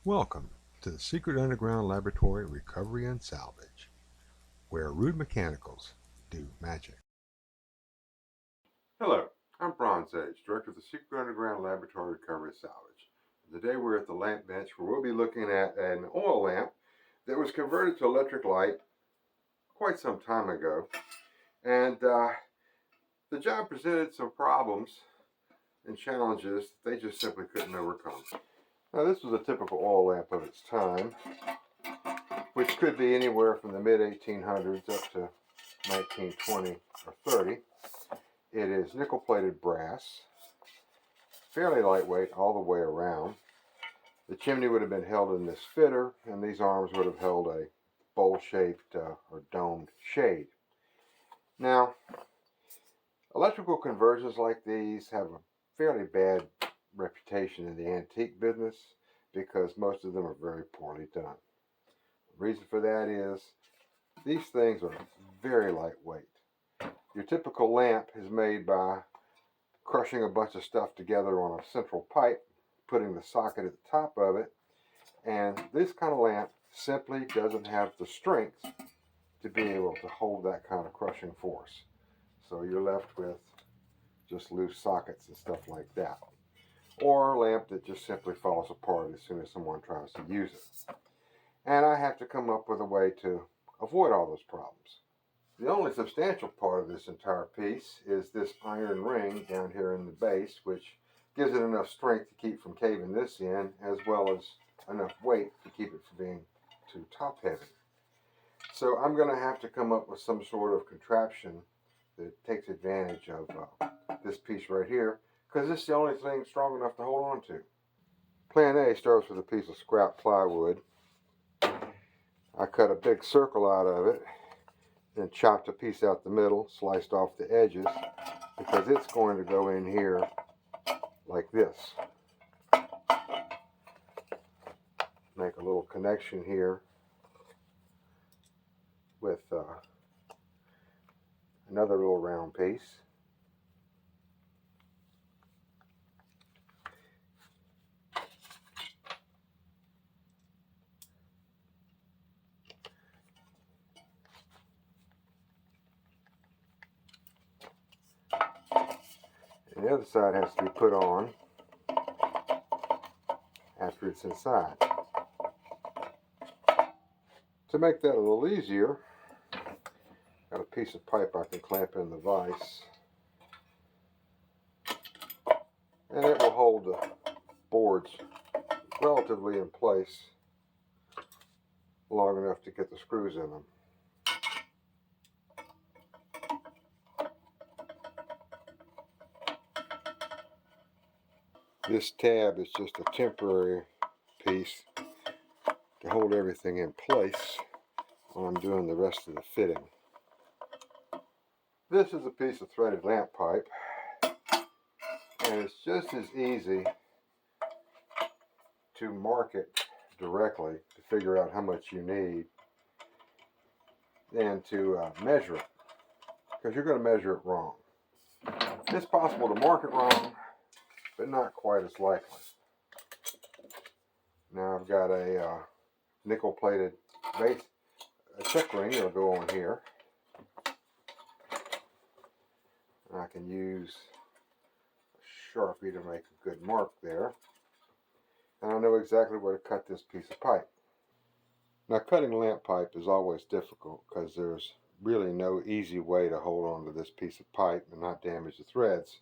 Welcome to the Secret Underground Laboratory Recovery and Salvage, where rude mechanicals do magic. Hello, I'm Bronze Age, Director of the Secret Underground Laboratory Recovery and Salvage. Today we're at the lamp bench where we'll be looking at an oil lamp that was converted to electric light quite some time ago. And the job presented some problems and challenges that they just simply couldn't overcome. Now, this was a typical oil lamp of its time, which could be anywhere from the mid-1800s up to 1920 or 30. It is nickel-plated brass, fairly lightweight all the way around. The chimney would have been held in this fitter, and these arms would have held a bowl-shaped or domed shade. Now, electrical conversions like these have a fairly bad reputation in the antique business because most of them are very poorly done. The reason for that is these things are very lightweight. Your typical lamp is made by crushing a bunch of stuff together on a central pipe, putting the socket at the top of it, and this kind of lamp simply doesn't have the strength to be able to hold that kind of crushing force. So you're left with just loose sockets and stuff like that. Or a lamp that just simply falls apart as soon as someone tries to use it. And I have to come up with a way to avoid all those problems. The only substantial part of this entire piece is this iron ring down here in the base, which gives it enough strength to keep from caving this in, as well as enough weight to keep it from being too top heavy. So I'm going to have to come up with some sort of contraption that takes advantage of this piece right here, because this is the only thing strong enough to hold on to. Plan A starts with a piece of scrap plywood. I cut a big circle out of it, then chopped a piece out the middle, sliced off the edges, because it's going to go in here like this. Make a little connection here with another little round piece. And the other side has to be put on after it's inside. To make that a little easier, got a piece of pipe I can clamp in the vise, and it will hold the boards relatively in place long enough to get the screws in them. This tab is just a temporary piece to hold everything in place while I'm doing the rest of the fitting. This is a piece of threaded lamp pipe, and it's just as easy to mark it directly to figure out how much you need than to measure it, because you're going to measure it wrong. It's possible to mark it wrong, but not quite as likely. Now I've got a nickel-plated base, a check ring that'll go on here. I can use a Sharpie to make a good mark there. And I know exactly where to cut this piece of pipe. Now, cutting lamp pipe is always difficult because there's really no easy way to hold on to this piece of pipe and not damage the threads.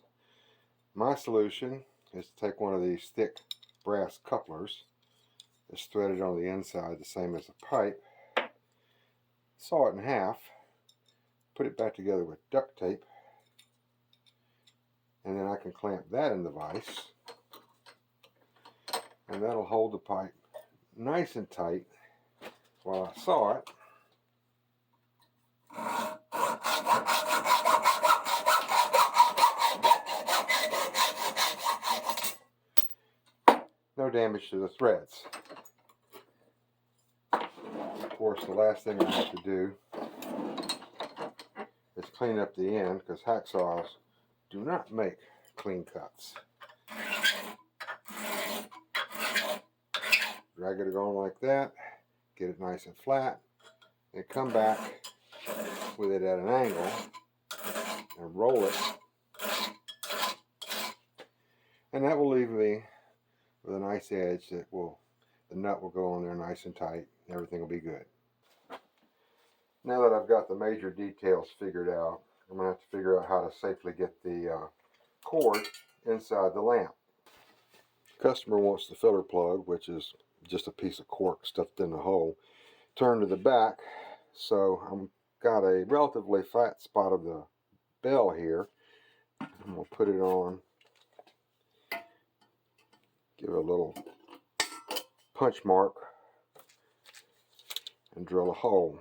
My solution is to take one of these thick brass couplers that's threaded on the inside the same as the pipe, saw it in half, put it back together with duct tape, and then I can clamp that in the vise, and that'll hold the pipe nice and tight while I saw it. No damage to the threads. Of course, the last thing I have to do is clean up the end, because hacksaws do not make clean cuts. drag it on like that, get it nice and flat, and come back with it at an angle and roll it, and that will leave me with a nice edge that the nut will go on there nice and tight, and everything will be good. Now that I've got the major details figured out, I'm going to have to figure out how to safely get the cord inside the lamp. The customer wants the filler plug, which is just a piece of cork stuffed in the hole, turned to the back, so I've got a relatively flat spot of the bell here. I'm going to put it on, give it a little punch mark, and drill a hole.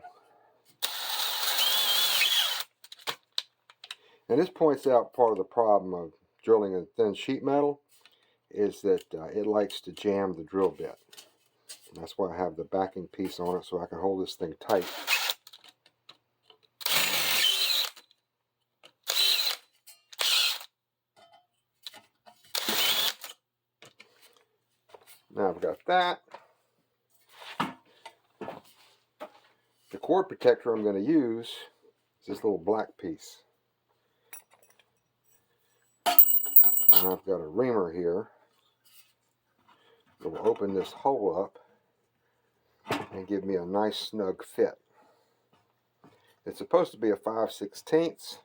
And this points out part of the problem of drilling in thin sheet metal is that it likes to jam the drill bit. And that's why I have the backing piece on it, so I can hold this thing tight. Now I've got that. The cord protector I'm going to use is this little black piece. And I've got a reamer here that will open this hole up and give me a nice snug fit. It's supposed to be a 5/16,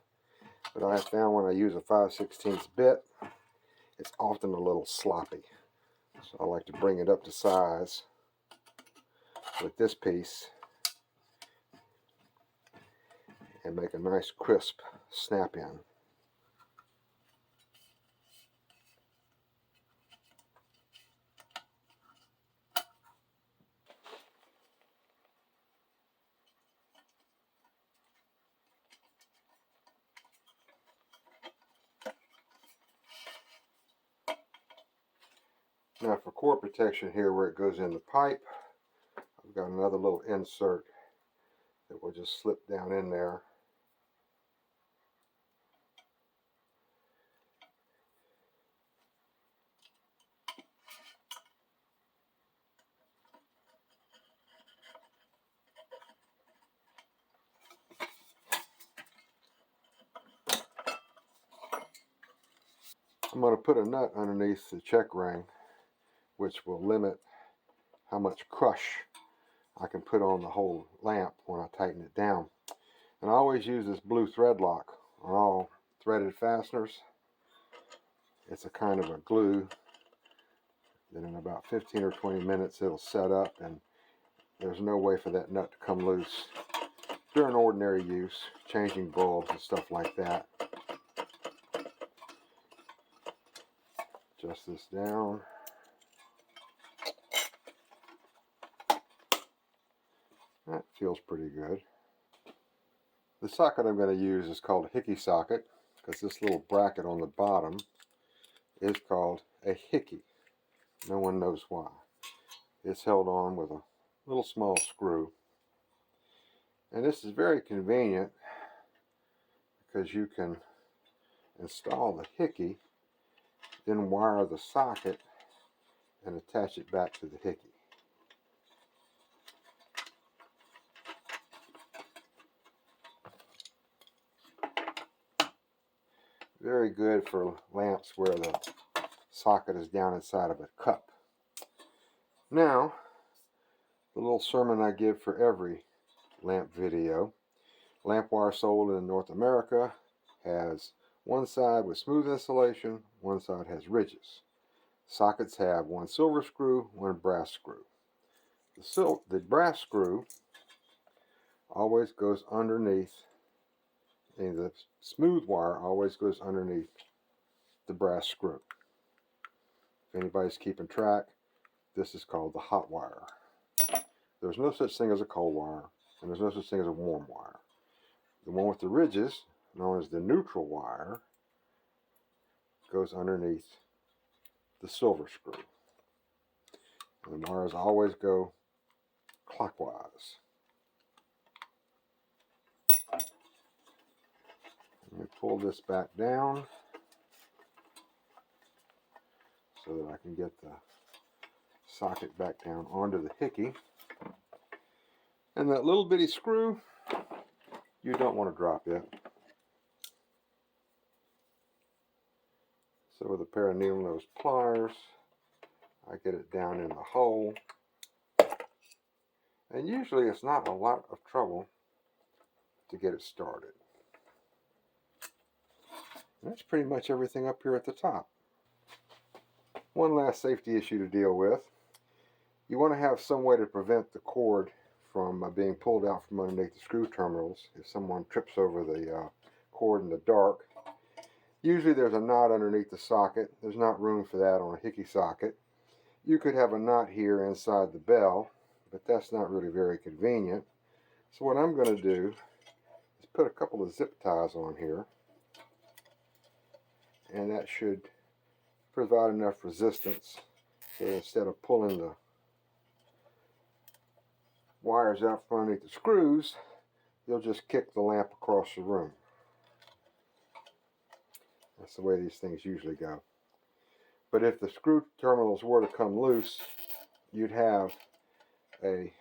but I have found when I use a 5/16 bit, it's often a little sloppy. So I like to bring it up to size with this piece and make a nice crisp snap in. Now for cord protection here where it goes in the pipe, I've got another little insert that will just slip down in there. I'm going to put a nut underneath the check ring, which will limit how much crush I can put on the whole lamp when I tighten it down. And I always use this blue thread lock on all threaded fasteners. It's a kind of a glue that in about 15 or 20 minutes it'll set up, and there's no way for that nut to come loose during ordinary use, changing bulbs and stuff like that. Adjust this down. That feels pretty good. The socket I'm going to use is called a hickey socket, because this little bracket on the bottom is called a hickey. No one knows why. It's held on with a little small screw. And this is very convenient because you can install the hickey, then wire the socket and attach it back to the hickey. Very good for lamps where the socket is down inside of a cup. Now, the little sermon I give for every lamp video. Lamp wire sold in North America has one side with smooth insulation, one side has ridges. Sockets have one silver screw, one brass screw. The brass screw always goes underneath, and the smooth wire always goes underneath the brass screw. If anybody's keeping track, this is called the hot wire. There's no such thing as a cold wire, and there's no such thing as a warm wire. The one with the ridges, known as the neutral wire, goes underneath the silver screw. And the wires always go clockwise. Let me pull this back down so that I can get the socket back down onto the hickey. And that little bitty screw, you don't want to drop it. So with a pair of needle nose pliers, I get it down in the hole. And usually it's not a lot of trouble to get it started. And that's pretty much everything up here at the top. One last safety issue to deal with. You want to have some way to prevent the cord from being pulled out from underneath the screw terminals if someone trips over the cord in the dark. Usually there's a knot underneath the socket. There's not room for that on a hickey socket. You could have a knot here inside the bell, but that's not really very convenient. So what I'm going to do is put a couple of zip ties on here, and that should provide enough resistance so instead of pulling the wires out from underneath the screws, you'll just kick the lamp across the room. That's the way these things usually go. But if the screw terminals were to come loose, you'd have a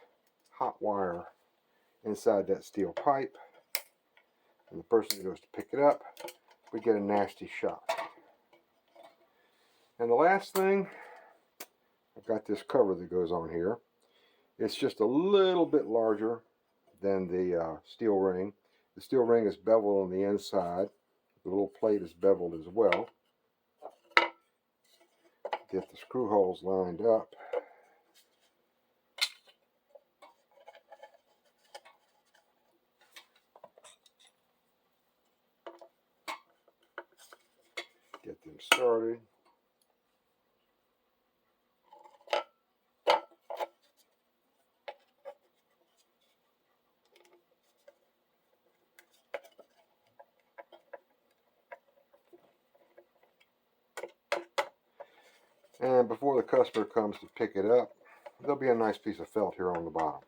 hot wire inside that steel pipe, and the person who goes to pick it up would get a nasty shock. And the last thing, I've got this cover that goes on here. It's just a little bit larger than the steel ring. The steel ring is beveled on the inside. The little plate is beveled as well. Get the screw holes lined up. Get them started. And before the customer comes to pick it up, there'll be a nice piece of felt here on the bottom.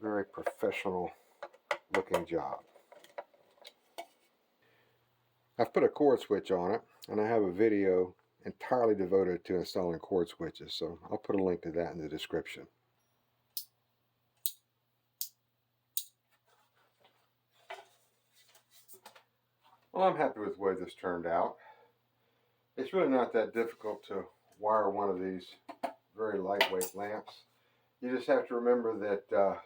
Very professional looking job. I've put a cord switch on it, and I have a video entirely devoted to installing cord switches, so I'll put a link to that in the description. Well, I'm happy with the way this turned out. It's really not that difficult to wire one of these very lightweight lamps. You just have to remember that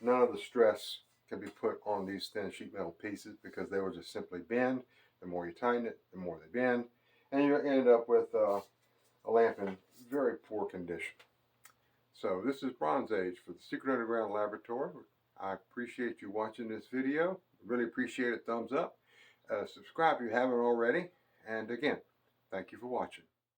none of the stress can be put on these thin sheet metal pieces because they will just simply bend. The more you tighten it, the more they bend, and you end up with a lamp in very poor condition. So this is Bronze Age for the Secret Underground Laboratory. I appreciate you watching this video. Really appreciate a thumbs up. Subscribe if you haven't already. And again, thank you for watching.